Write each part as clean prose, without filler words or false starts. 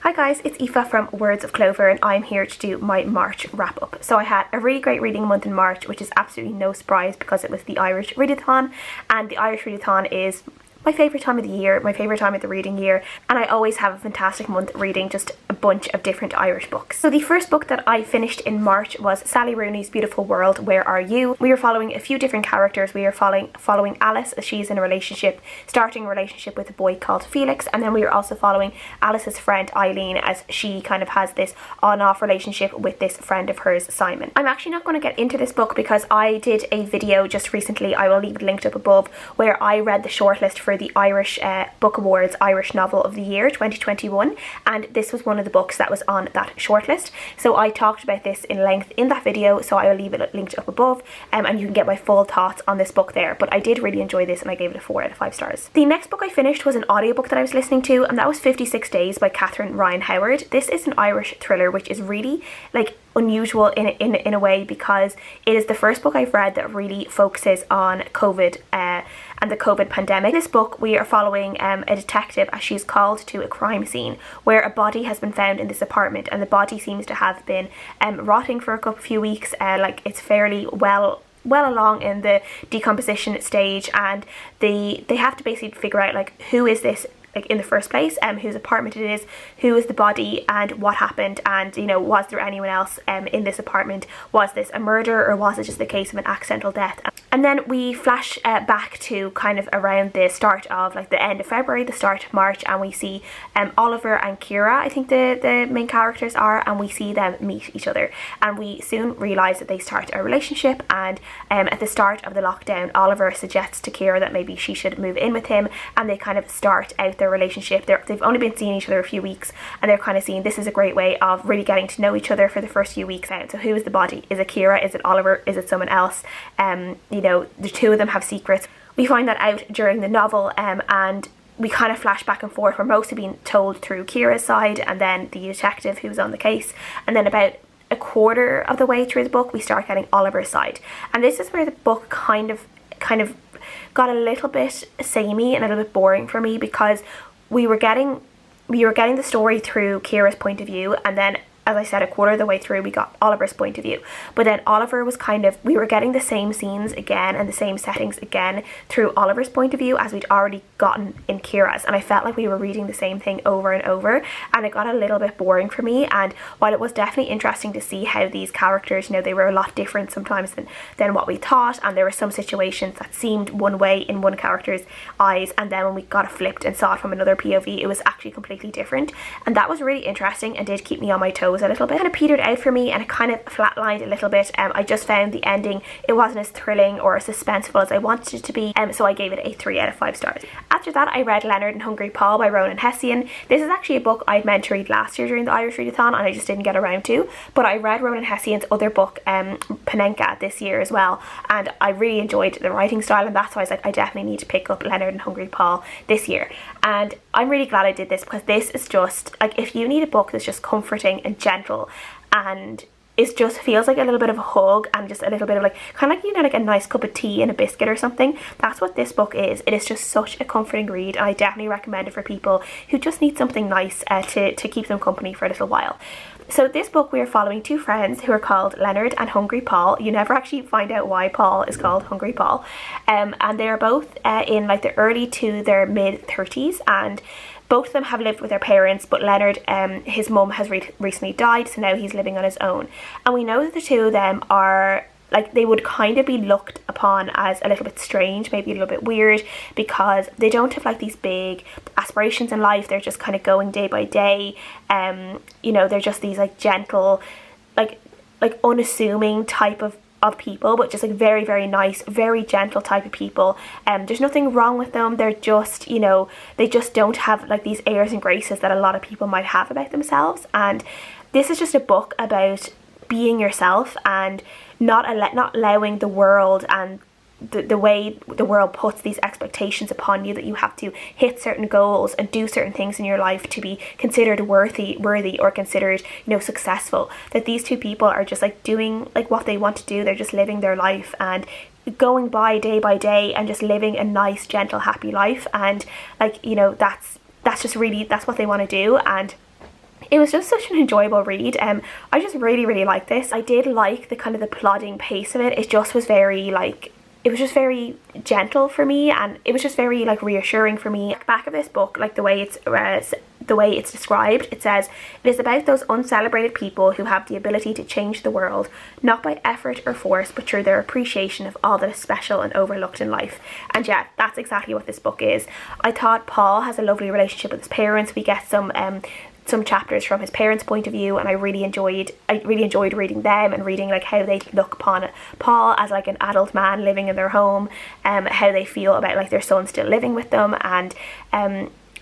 Hi guys, it's Aoife from Words of Clover and I'm here to do my March wrap up. So I had a really great reading month in March, which is absolutely no surprise because it was the Irish Readathon, and the Irish Readathon is my favourite time of the year, my favourite time of the reading year, and I always have a fantastic month reading just a bunch of different Irish books. So the first book that I finished in March was Sally Rooney's Beautiful World, Where Are You? We are following a few different characters. We are following Alice as she's in a relationship, starting a relationship with a boy called Felix, and then we are also following Alice's friend Eileen as she kind of has this on-off relationship with this friend of hers, Simon. I'm actually not going to get into this book because I did a video just recently, I will leave it linked up above, where I read the shortlist for the Irish Book Awards Irish Novel of the Year 2021, and this was one of the books that was on that shortlist. So I talked about this in length in that video, so I will leave it linked up above, and you can get my full thoughts on this book there. But I did really enjoy this and I gave it a 4 out of 5 stars. The next book I finished was an audiobook that I was listening to, and that was 56 Days by Catherine Ryan Howard. This is an Irish thriller which is really unusual in a way because it is the first book I've read that really focuses on COVID and the COVID pandemic. In this book we are following a detective as she's called to a crime scene where a body has been found in this apartment, and the body seems to have been rotting for a few weeks. It's fairly well along in the decomposition stage, and they have to basically figure out who is this in the first place, whose apartment it is, who is the body, and what happened, and was there anyone else in this apartment? Was this a murder, or was it just the case of an accidental death? And then we flash back to kind of around the start of the end of February, the start of March, and we see Oliver and Kira, I think the main characters are, and we see them meet each other, and we soon realise that they start a relationship. And at the start of the lockdown, Oliver suggests to Kira that maybe she should move in with him, and they kind of start out their relationship. They've only been seeing each other a few weeks, and they're kind of seeing this is a great way of really getting to know each other for the first few weeks out. So who is the body? Is it Kira? Is it Oliver? Is it someone else? The two of them have secrets. We find that out during the novel, and we kind of flash back and forth. We're mostly being told through Kira's side and then the detective who's on the case, and then about a quarter of the way through the book we start getting Oliver's side, and this is where the book kind of got a little bit samey and a little bit boring for me, because we were getting the story through Kira's point of view, and then, as I said, a quarter of the way through we got Oliver's point of view. But then Oliver was we were getting the same scenes again and the same settings again through Oliver's point of view as we'd already gotten in Kira's, and I felt like we were reading the same thing over and over, and it got a little bit boring for me. And while it was definitely interesting to see how these characters, they were a lot different sometimes than what we thought, and there were some situations that seemed one way in one character's eyes, and then when we got it flipped and saw it from another POV, it was actually completely different, and that was really interesting and did keep me on my toes a little bit. It kind of petered out for me and it kind of flatlined a little bit. I just found the ending, it wasn't as thrilling or as suspenseful as I wanted it to be, so I gave it a 3 out of 5 stars. After that I read Leonard and Hungry Paul by Rónán and Hession. This is actually a book I'd meant to read last year during the Irish Readathon and I just didn't get around to, but I read Rónán and Hession's other book, Panenka, this year as well, and I really enjoyed the writing style, and that's why I was like, I definitely need to pick up Leonard and Hungry Paul this year. And I'm really glad I did this, because this is just if you need a book that's just comforting and gentle, and it just feels like a little bit of a hug and just a little bit of kind of like a nice cup of tea and a biscuit or something, that's what this book is. It is just such a comforting read, and I definitely recommend it for people who just need something nice to keep them company for a little while. So this book we are following 2 friends who are called Leonard and Hungry Paul. You never actually find out why Paul is called Hungry Paul, and they're both in the early to their mid 30s, and both of them have lived with their parents, but Leonard, his mum has recently died, so now he's living on his own. And we know that the two of them are they would kind of be looked upon as a little bit strange, maybe a little bit weird, because they don't have these big aspirations in life. They're just kind of going day by day. They're just these gentle, unassuming type of people, but just very, very nice, very gentle type of people. There's nothing wrong with them. They're just, they just don't have these airs and graces that a lot of people might have about themselves. And this is just a book about being yourself and not allowing the world and the way the world puts these expectations upon you that you have to hit certain goals and do certain things in your life to be considered worthy or considered successful. That these two people are just doing what they want to do. They're just living their life and going by day and just living a nice, gentle, happy life, and that's just really, that's what they want to do. And It was just such an enjoyable read. I just really liked this. I did like the kind of the plodding pace of it. It just was very like, it was just very gentle for me, and it was just very like reassuring for me. Back of this book, like the way it's described, it says, "It is about those uncelebrated people who have the ability to change the world, not by effort or force, but through their appreciation of all that is special and overlooked in life." And yeah, that's exactly what this book is. I thought Paul has a lovely relationship with his parents. We get some chapters from his parents' point of view, and I really enjoyed reading them and reading like how they look upon Paul as like an adult man living in their home, how they feel about like their son still living with them, and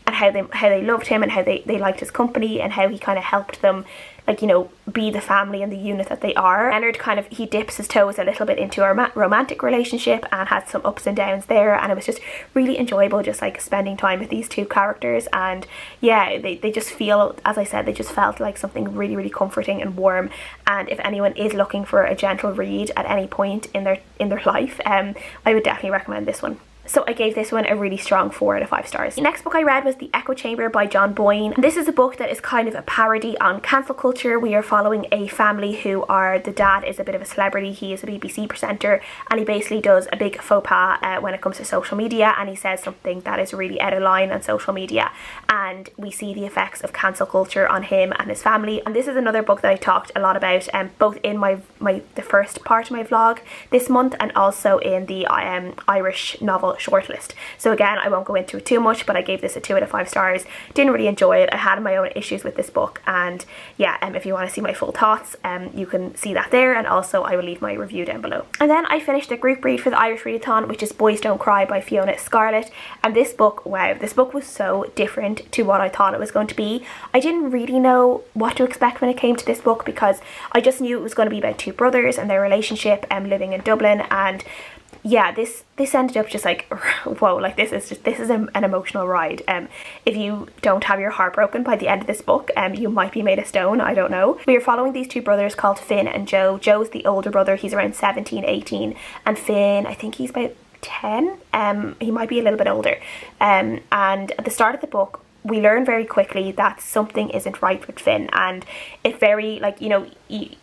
how they loved him, and how they liked his company, and how he kind of helped them, like, you know, be the family and the unit that they are. Leonard kind of, he dips his toes a little bit into our romantic relationship and had some ups and downs there, and it was just really enjoyable just like spending time with these two characters. And yeah, they just feel, as I said, they just felt like something really comforting and warm. And if anyone is looking for a gentle read at any point in their life, I would definitely recommend this one. So I gave this one a really strong 4 out of 5 stars. The next book I read was The Echo Chamber by John Boyne. This is a book that is kind of a parody on cancel culture. We are following a family who are, the dad is a bit of a celebrity. He is a BBC presenter, and he basically does a big faux pas when it comes to social media, and he says something that is really out of line on social media, and we see the effects of cancel culture on him and his family. And this is another book that I talked a lot about, both in the first part of my vlog this month, and also in the Irish novel shortlist. So again, I won't go into it too much, but I gave this a 2 out of 5 stars. Didn't really enjoy it. I had my own issues with this book, and yeah, if you want to see my full thoughts, you can see that there, and also I will leave my review down below. And then I finished the group read for the Irish Readathon, which is Boys Don't Cry by Fiona, Scarlett. And this book, wow, this book was so different to what I thought it was going to be. I didn't really know what to expect when it came to this book, because I just knew it was going to be about two brothers and their relationship living in Dublin. And yeah, this ended up just like, whoa, like this is an emotional ride. If you don't have your heart broken by the end of this book, you might be made of stone, I don't know. We are following these two brothers called Finn and Joe. Joe's the older brother, he's around 17, 18, and Finn, I think he's about 10, he might be a little bit older. And at the start of the book, we learn very quickly that something isn't right with Finn, and it very, like, you know,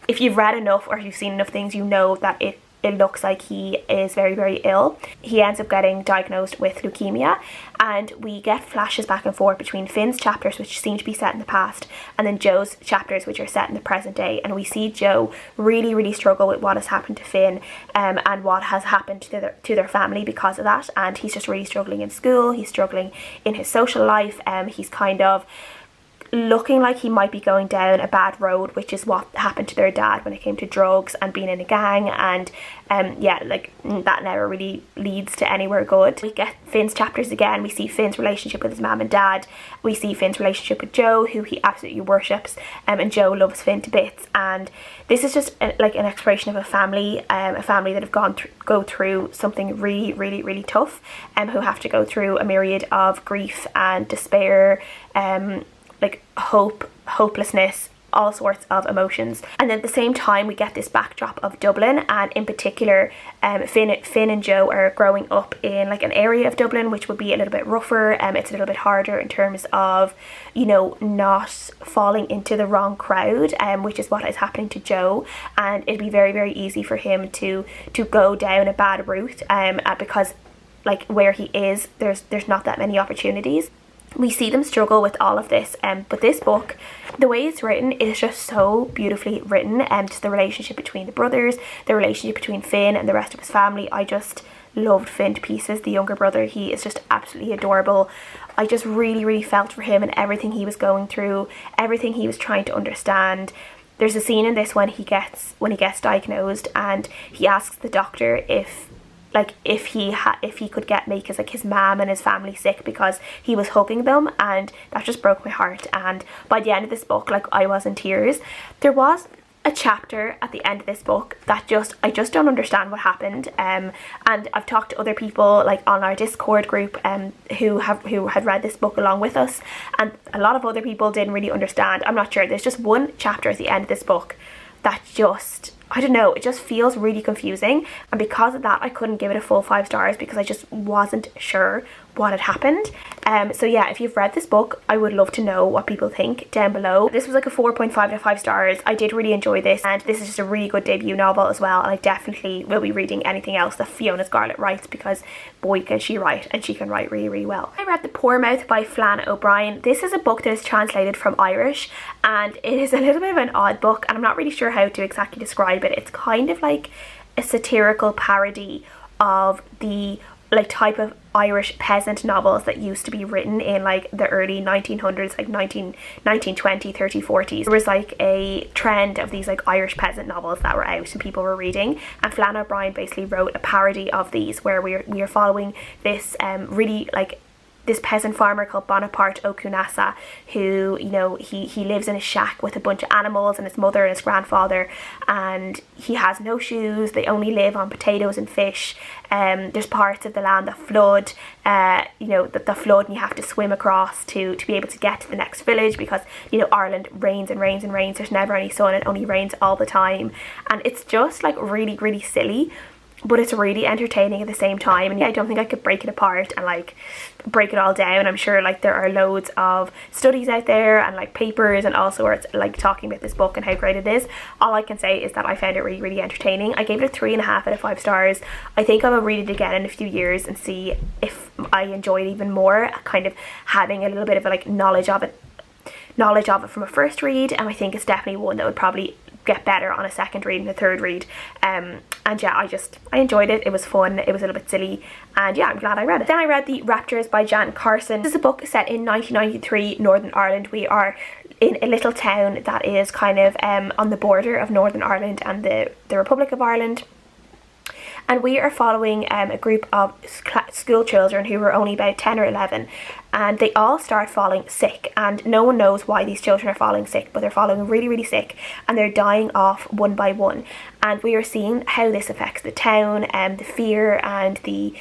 if you've read enough or you've seen enough things, you know that it looks like he is very ill. He ends up getting diagnosed with leukemia, and we get flashes back and forth between Finn's chapters, which seem to be set in the past, and then Joe's chapters, which are set in the present day. And we see Joe really struggle with what has happened to Finn, and what has happened to their family because of that. And he's just really struggling in school, he's struggling in his social life, he's kind of looking like he might be going down a bad road, which is what happened to their dad when it came to drugs and being in a gang. And yeah, like that never really leads to anywhere good. We get Finn's chapters again. We see Finn's relationship with his mum and dad. We see Finn's relationship with Joe, who he absolutely worships, and Joe loves Finn to bits. And this is just like an exploration of a family that have go through something really tough, who have to go through a myriad of grief and despair, like hope, hopelessness, all sorts of emotions. And then at the same time, we get this backdrop of Dublin, and in particular, Finn and Joe are growing up in like an area of Dublin which would be a little bit rougher. It's a little bit harder in terms of, you know, not falling into the wrong crowd, which is what is happening to Joe. And it'd be very easy for him to go down a bad route, because like where he is, there's not that many opportunities. We see them struggle with all of this, but this book, the way it's written is just so beautifully written. Just the relationship between the brothers, the relationship between Finn and the rest of his family. I just loved Finn to pieces, the younger brother. He is just absolutely adorable. I just really felt for him and everything he was going through, everything he was trying to understand. There's a scene in this when he gets diagnosed, and he asks the doctor if he could make his mom and his family sick because he was hugging them, and that just broke my heart. And by the end of this book, like, I was in tears. There was a chapter at the end of this book that I just don't understand what happened, and I've talked to other people like on our Discord group who had read this book along with us, and a lot of other people didn't really understand. I'm not sure. There's just one chapter at the end of this book that just, I don't know, it just feels really confusing, and because of that I couldn't give it a full 5 stars, because I just wasn't sure what had happened. So yeah, if you've read this book, I would love to know what people think down below. This was like a 4.5 out of 5 stars. I did really enjoy this, and this is just a really good debut novel as well, and I definitely will be reading anything else that Fiona Scarlett writes, because boy can she write, and she can write really, really well. I read The Poor Mouth by Flann O'Brien. This is a book that is translated from Irish, and it is a little bit of an odd book, and I'm not really sure how to exactly describe it. It's kind of like a satirical parody of the like type of Irish peasant novels that used to be written in like the early 1900s, like 1920, 30, 40s. There was like a trend of these like Irish peasant novels that were out and people were reading, and Flann O'Brien basically wrote a parody of these, where we are following this really like this peasant farmer called Bonaparte O'Cunasa, who, you know, he lives in a shack with a bunch of animals and his mother and his grandfather, and he has no shoes. They only live on potatoes and fish. There's parts of the land that flood, you know, the flood, and you have to swim across to be able to get to the next village, because, you know, Ireland rains and rains and rains. There's never any sun, it only rains all the time, and it's just like really, really silly, but it's really entertaining at the same time. And yeah, I don't think I could break it apart and like break it all down. I'm sure like there are loads of studies out there and like papers and all sorts like talking about this book and how great it is. All I can say is that I found it really, really entertaining. I gave it a 3.5 out of 5 stars. I think I will read it again in a few years and see if I enjoy it even more, kind of having a little bit of a, like knowledge of it from a first read. And I think it's definitely one that would probably get better on a second read and a third read. And yeah, I enjoyed it. It was fun, it was a little bit silly, and yeah, I'm glad I read it. Then I read The Raptures by Jan Carson. This is a book set in 1993 Northern Ireland. We are in a little town that is kind of on the border of Northern Ireland and the Republic of Ireland. And we are following a group of school children who were only about 10 or 11, and they all start falling sick, and no one knows why these children are falling sick, but they're falling really, really sick, and they're dying off one by one. And we are seeing how this affects the town, and the fear, and the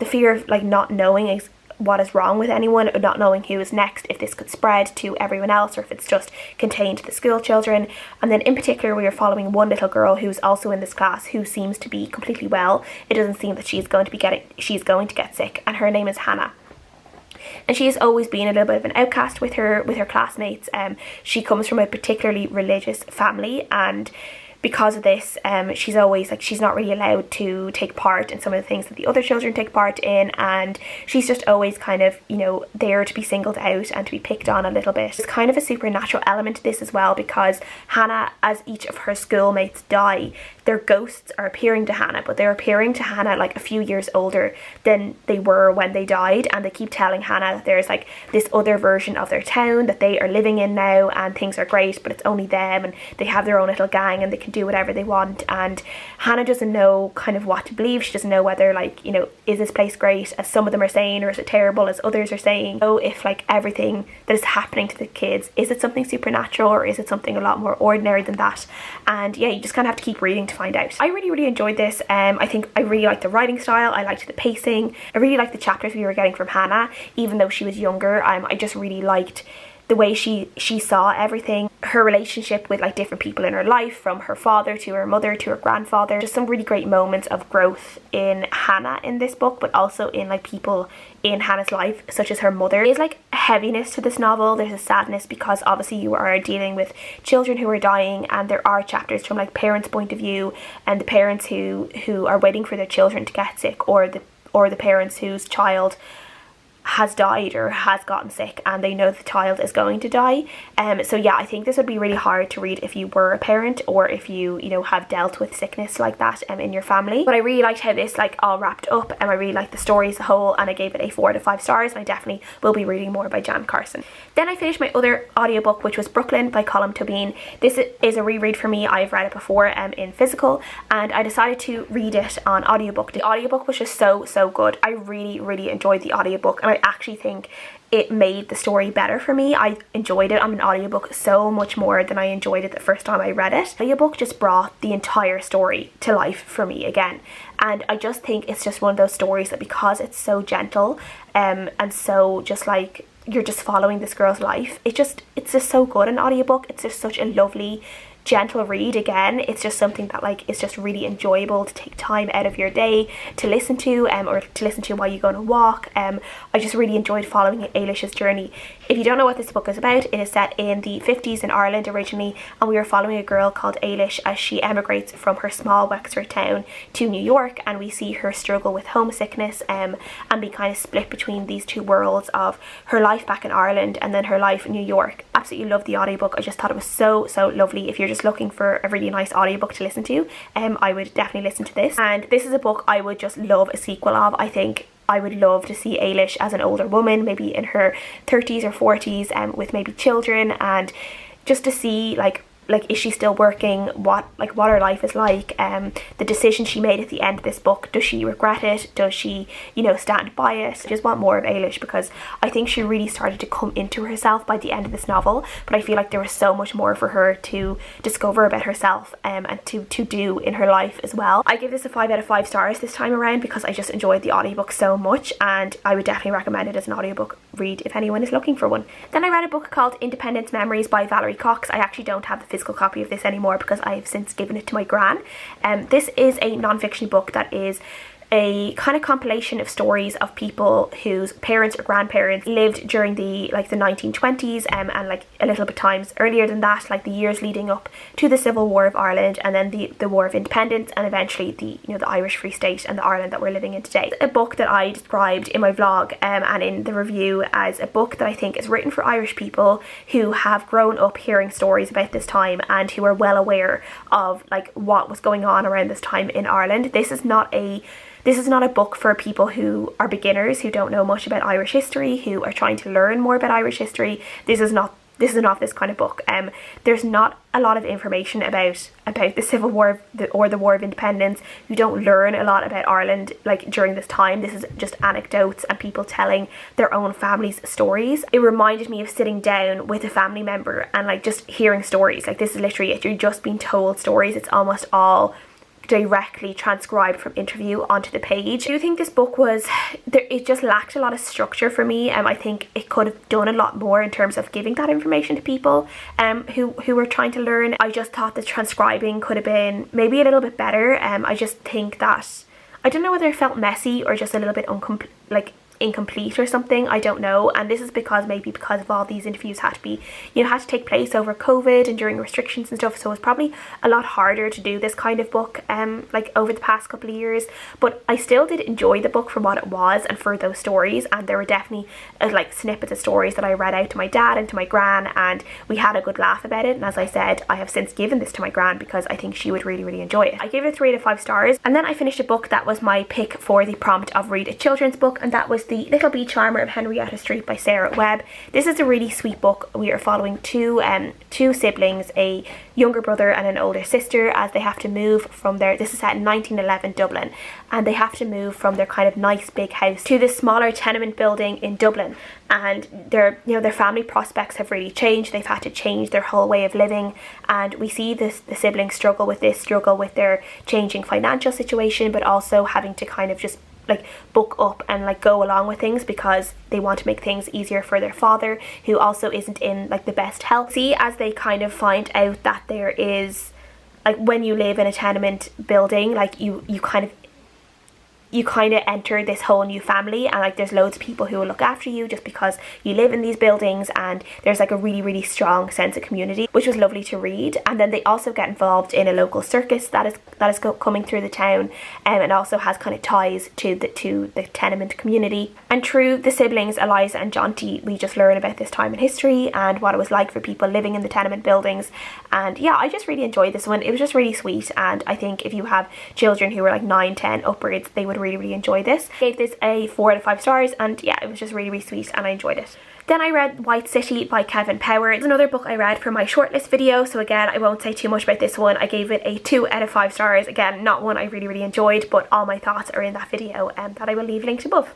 fear of like not knowing what is wrong with anyone, or not knowing who is next, if this could spread to everyone else or if it's just contained to the school children. And then in particular we are following one little girl who's also in this class, who seems to be completely well. It doesn't seem that she's going to get sick, and her name is Hannah. And she has always been a little bit of an outcast with her classmates. She comes from a particularly religious family, and because of this, she's always like, she's not really allowed to take part in some of the things that the other children take part in, and she's just always kind of, you know, there to be singled out and to be picked on a little bit. There's kind of a supernatural element to this as well, because Hannah, as each of her schoolmates die, their ghosts are appearing to Hannah, but they're appearing to Hannah like a few years older than they were when they died, and they keep telling Hannah that there's like this other version of their town that they are living in now, and things are great, but it's only them, and they have their own little gang and they can do whatever they want. And Hannah doesn't know kind of what to believe. She doesn't know whether, like, you know, is this place great, as some of them are saying, or is it terrible, as others are saying. So if like everything that is happening to the kids, is it something supernatural, or is it something a lot more ordinary than that? And yeah, you just kind of have to keep reading to find out. I really, really enjoyed this. I think I really liked the writing style, I liked the pacing, I really liked the chapters we were getting from Hannah, even though she was younger. I just really liked the way she saw everything, her relationship with like different people in her life, from her father to her mother to her grandfather. Just some really great moments of growth in Hannah in this book, but also in like people in Hannah's life, such as her mother. There is like a heaviness to this novel. There's a sadness, because obviously you are dealing with children who are dying, and there are chapters from like parents' point of view, and the parents who are waiting for their children to get sick, or the parents whose child has died or has gotten sick and they know the child is going to die. So yeah, I think this would be really hard to read if you were a parent, or if you know, have dealt with sickness like that in your family. But I really liked how this like all wrapped up, and I really liked the story as a whole, and I gave it a 4 out of 5 stars, and I definitely will be reading more by Jan Carson. Then I finished my other audiobook, which was Brooklyn by Colm Tóibin. This is a reread for me. I've read it before in physical, and I decided to read it on audiobook. The audiobook was just so good. I really, really enjoyed the audiobook, and I actually think it made the story better for me. I enjoyed it on an audiobook so much more than I enjoyed it the first time I read it. The audiobook just brought the entire story to life for me again, and I just think it's just one of those stories that, because it's so gentle and so just like you're just following this girl's life, it's just so good. An audiobook, it's just such a lovely gentle read. Again, it's just something that like it's just really enjoyable to take time out of your day to listen to, or to listen to while you go on a walk. I just really enjoyed following Eilish's journey. If you don't know what this book is about, it is set in the 50s in Ireland originally, and we are following a girl called Eilish as she emigrates from her small Wexford town to New York, and we see her struggle with homesickness and be kind of split between these two worlds of her life back in Ireland and then her life in New York. Absolutely loved the audiobook. I just thought it was so lovely. If you're just looking for a really nice audiobook to listen to, I would definitely listen to this. And this is a book I would just love a sequel of. I think I would love to see Eilish as an older woman, maybe in her 30s or 40s, with maybe children, and just to see like is she still working, what her life is like, the decision she made at the end of this book, does she regret it, does she, you know, stand by it? I just want more of Eilish, because I think she really started to come into herself by the end of this novel, but I feel like there was so much more for her to discover about herself, and to do in her life as well. I give this a 5 out of 5 stars this time around because I just enjoyed the audiobook so much, and I would definitely recommend it as an audiobook read if anyone is looking for one. Then I read a book called Independence Memories by Valerie Cox. I actually don't have the physical copy of this anymore because I have since given it to my gran. This is a non-fiction book that is a kind of compilation of stories of people whose parents or grandparents lived during the 1920s, and like a little bit times earlier than that, like the years leading up to the Civil War of Ireland, and then the War of Independence, and eventually the Irish Free State and the Ireland that we're living in today. A book that I described in my vlog and in the review as a book that I think is written for Irish people who have grown up hearing stories about this time and who are well aware of like what was going on around this time in Ireland. This is not a book for people who are beginners, who don't know much about Irish history, who are trying to learn more about Irish history. This is not this kind of book. There's not a lot of information about the Civil War or the War of Independence. You don't learn a lot about Ireland like during this time. This is just anecdotes and people telling their own family's stories. It reminded me of sitting down with a family member and like just hearing stories. Like this is literally it. You're just being told stories. It's almost all directly transcribed from interview onto the page. I do think this book it just lacked a lot of structure for me. I think it could have done a lot more in terms of giving that information to people who were trying to learn. I just thought the transcribing could have been maybe a little bit better. I just think that I don't know whether it felt messy or just a little bit incomplete or something, I don't know. And this is because of all these interviews had to take place over COVID and during restrictions and stuff, so it's probably a lot harder to do this kind of book like over the past couple of years. But I still did enjoy the book for what it was and for those stories, and there were definitely like snippets of stories that I read out to my dad and to my gran, and we had a good laugh about it. And as I said, I have since given this to my gran because I think she would really enjoy it. I gave it a 3 out of 5 stars. And then I finished a book that was my pick for the prompt of read a children's book, and that was The Little Bee Charmer of Henrietta Street by Sarah Webb. This is a really sweet book. We are following two siblings, a younger brother and an older sister, as they have to move from this is set in 1911 Dublin, and they have to move from their kind of nice big house to this smaller tenement building in Dublin, and their family prospects have really changed. They've had to change their whole way of living, and we see the siblings struggle with their changing financial situation, but also having to kind of just like book up and like go along with things because they want to make things easier for their father, who also isn't in like the best health. See, as they kind of find out that there is like, when you live in a tenement building, like you kind of enter this whole new family, and like there's loads of people who will look after you just because you live in these buildings, and there's like a really strong sense of community, which was lovely to read. And then they also get involved in a local circus that is coming through the town, and also has kind of ties to the tenement community. And through the siblings Eliza and Jonty, we just learn about this time in history and what it was like for people living in the tenement buildings. And yeah, I just really enjoyed this one. It was just really sweet, and I think if you have children who are like 9, 10 upwards, they would really enjoy this. I gave this a 4 out of 5 stars, and yeah, it was just really sweet and I enjoyed it. Then I read White City by Kevin Power. It's another book I read for my shortlist video, so again, I won't say too much about this one. I gave it a 2 out of 5 stars. Again, not one I really enjoyed, but all my thoughts are in that video that I will leave linked above.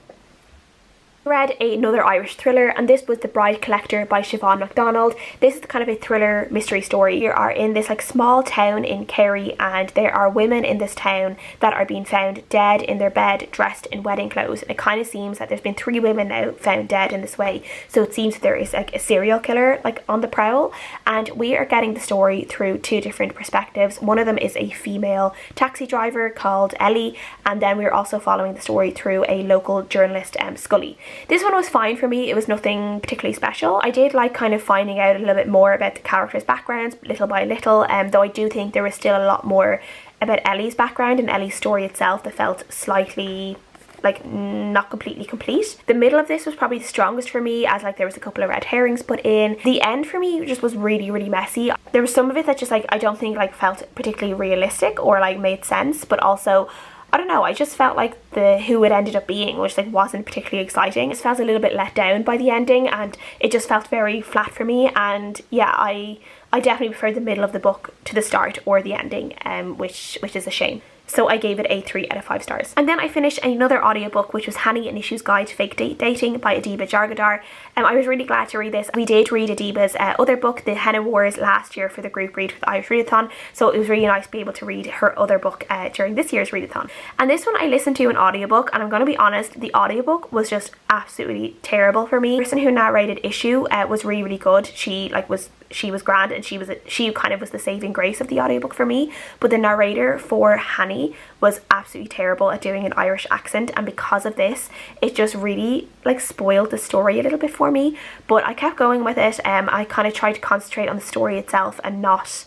Read another Irish thriller, and this was The Bride Collector by Siobhán MacDonald. This is kind of a thriller mystery story. You are in this like small town in Kerry, and there are women in this town that are being found dead in their bed, dressed in wedding clothes. And it kind of seems that there's been 3 women now found dead in this way, so it seems that there is like a serial killer like on the prowl. And we are getting the story through 2 different perspectives. One of them is a female taxi driver called Ellie, and then we're also following the story through a local journalist, Scully. This one was fine for me. It was nothing particularly special. I did like kind of finding out a little bit more about the characters' backgrounds little by little, though I do think there was still a lot more about Ellie's background and Ellie's story itself that felt slightly like not completely complete. The middle of this was probably the strongest for me, as like there was a couple of red herrings put in. The end for me just was really messy. There was some of it that just like I don't think like felt particularly realistic or like made sense, but also I don't know, I just felt like who it ended up being, which like wasn't particularly exciting. It just felt a little bit let down by the ending, and it just felt very flat for me. And yeah, I definitely preferred the middle of the book to the start or the ending, which is a shame. So I gave it a 3 out of 5 stars. And then I finished another audiobook, which was Hani and Ishu's Guide to Fake Dating by Adiba Jaigirdar. I was really glad to read this. We did read Adiba's other book, The Henna Wars, last year for the group read for the Irish Readathon, so it was really nice to be able to read her other book during this year's Readathon. And this one I listened to an audiobook, and I'm going to be honest, the audiobook was just absolutely terrible for me. The person who narrated Ishu was really good. She was grand, and she kind of was the saving grace of the audiobook for me. But the narrator for Hani was absolutely terrible at doing an Irish accent, and because of this it just really like spoiled the story a little bit for me. But I kept going with it. I kind of tried to concentrate on the story itself and not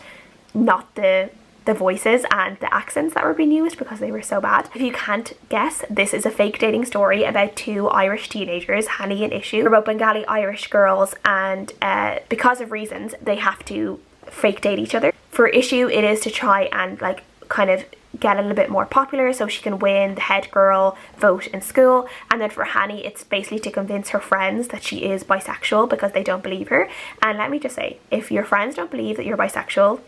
the voices and the accents that were being used, because they were so bad. If you can't guess, this is a fake dating story about 2 Irish teenagers, Hani and Ishu. They're both Bengali Irish girls, and because of reasons they have to fake date each other. For Ishu, it is to try and like kind of get a little bit more popular so she can win the head girl vote in school. And then for Hani, it's basically to convince her friends that she is bisexual because they don't believe her. And let me just say, if your friends don't believe that you're bisexual,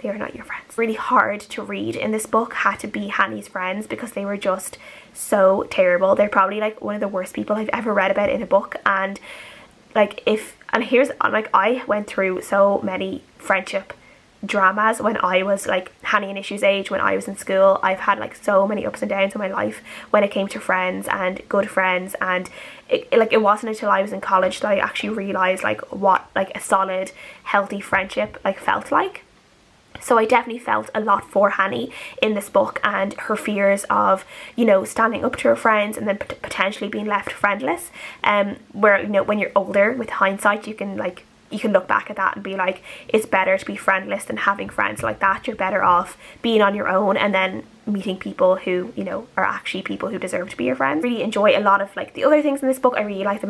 they are not your friends. Really hard to read in this book had to be Hani's friends, because they were just so terrible. They're probably like one of the worst people I've ever read about in a book. And like I went through so many friendship dramas when I was like Hani and Ishu's age, when I was in school. I've had like so many ups and downs in my life when it came to friends and good friends, and it wasn't until I was in college that I actually realised like what like a solid healthy friendship like felt like. So I definitely felt a lot for Hani in this book, and her fears of, you know, standing up to her friends and then potentially being left friendless. Where, you know, when you're older, with hindsight, you can look back at that and be like, it's better to be friendless than having friends like that. You're better off being on your own and then meeting people who, you know, are actually people who deserve to be your friends. Really enjoy a lot of like the other things in this book. I really like the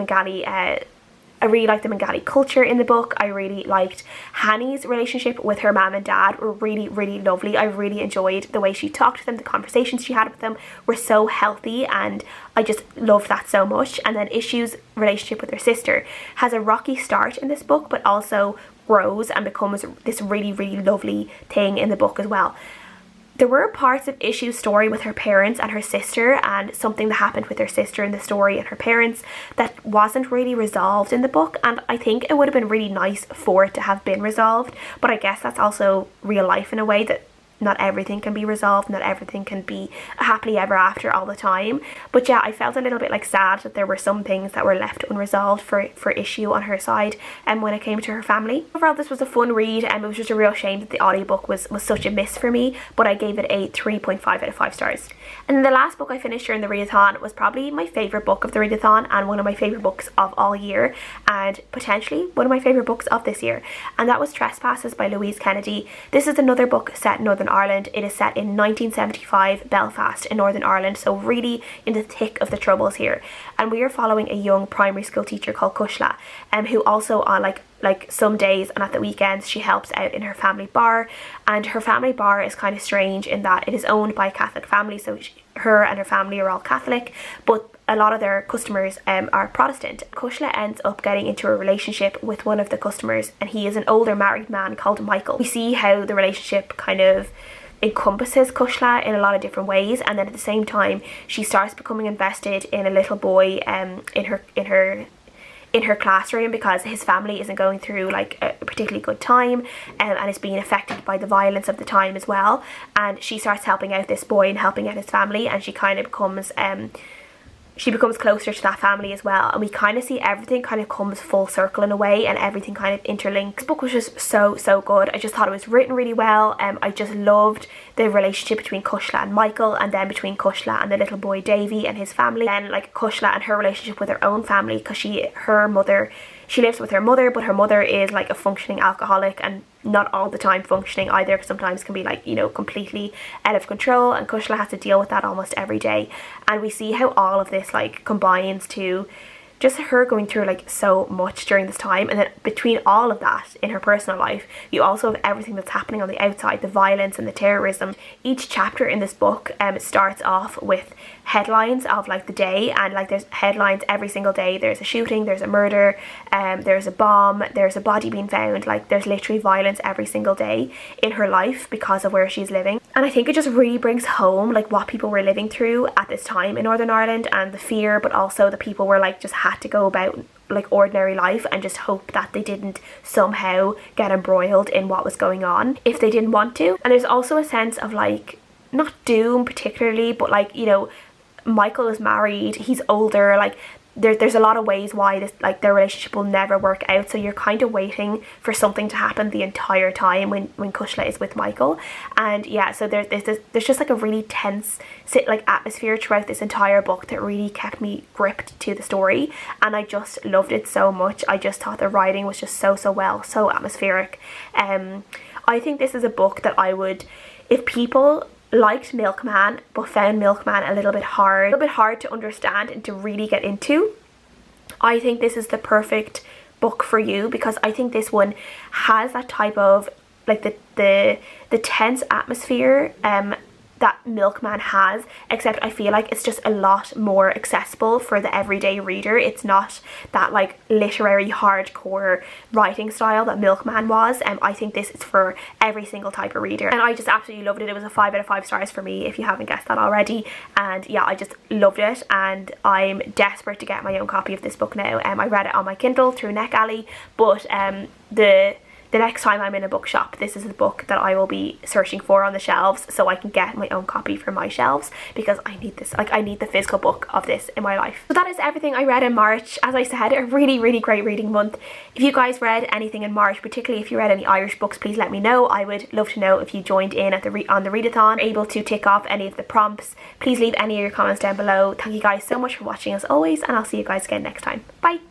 Bengali culture in the book. I really liked Hani's relationship with her mum and dad were really lovely. I really enjoyed the way she talked to them. The conversations she had with them were so healthy, and I just loved that so much. And then Ishu's relationship with her sister has a rocky start in this book, but also grows and becomes this really lovely thing in the book as well. There were parts of Ishu's story with her parents and her sister, and something that happened with her sister in the story and her parents that wasn't really resolved in the book, and I think it would have been really nice for it to have been resolved. But I guess that's also real life in a way, that not everything can be resolved, not everything can be happily ever after all the time. But yeah, I felt a little bit like sad that there were some things that were left unresolved for Ishu on her side, and when it came to her family. Overall, this was a fun read, and it was just a real shame that the audiobook was such a miss for me, but I gave it a 3.5 out of 5 stars. And then the last book I finished during the readathon was probably my favourite book of the readathon, and one of my favourite books of all year, and potentially one of my favourite books of this year, and that was Trespasses by Louise Kennedy. This is another book set in Northern Ireland. It is set in 1975 Belfast in Northern Ireland, so really in the thick of the troubles here. And we are following a young primary school teacher called Cushla, who also on like some days and at the weekends she helps out in her family bar. And her family bar is kind of strange in that it is owned by a Catholic family, so her and her family are all Catholic, but a lot of their customers are Protestant. Cushla ends up getting into a relationship with one of the customers, and he is an older married man called Michael. We see how the relationship kind of encompasses Cushla in a lot of different ways, and then at the same time she starts becoming invested in a little boy in her classroom because his family isn't going through like a particularly good time, and is being affected by the violence of the time as well. And she starts helping out this boy and helping out his family, and she kind of becomes closer to that family as well, and we kind of see everything kind of comes full circle in a way, and everything kind of interlinks. This book was just so good. I just thought it was written really well. I just loved the relationship between Cushla and Michael, and then between Cushla and the little boy Davy and his family, then like Cushla and her relationship with her own family, because she lives with her mother, but her mother is like a functioning alcoholic, and not all the time functioning either, because sometimes can be like, you know, completely out of control, and Cushla has to deal with that almost every day. And we see how all of this like combines to just her going through like so much during this time, and then between all of that in her personal life you also have everything that's happening on the outside, the violence and the terrorism. Each chapter in this book starts off with headlines of like the day, and like there's headlines every single day. There's a shooting, there's a murder, there's a bomb, there's a body being found. Like there's literally violence every single day in her life because of where she's living. And I think it just really brings home like what people were living through at this time in Northern Ireland, and the fear, but also the people were like just had to go about like ordinary life and just hope that they didn't somehow get embroiled in what was going on if they didn't want to. And there's also a sense of like, not doom particularly, but like, you know, Michael is married, he's older, like there's a lot of ways why this, like, their relationship will never work out, so you're kind of waiting for something to happen the entire time when Cushla is with Michael. And yeah, so there's just like a really tense like atmosphere throughout this entire book that really kept me gripped to the story, and I just loved it so much. I just thought the writing was just so well, so atmospheric. I think this is a book that I would, if people liked Milkman but found Milkman a little bit hard to understand and to really get into, I think this is the perfect book for you, because I think this one has that type of like the tense atmosphere that Milkman has, except I feel like it's just a lot more accessible for the everyday reader. It's not that like literary hardcore writing style that Milkman was. I think this is for every single type of reader, and I just absolutely loved it. It was a 5 out of 5 stars for me, if you haven't guessed that already. And yeah, I just loved it, and I'm desperate to get my own copy of this book now. I read it on my Kindle through NetGalley, but the next time I'm in a bookshop, this is the book that I will be searching for on the shelves, so I can get my own copy for my shelves, because I need this. Like, I need the physical book of this in my life. So that is everything I read in March. As I said, a really great reading month. If you guys read anything in March, particularly if you read any Irish books, please let me know. I would love to know if you joined in at on the readathon, able to tick off any of the prompts. Please leave any of your comments down below. Thank you guys so much for watching as always, and I'll see you guys again next time. Bye!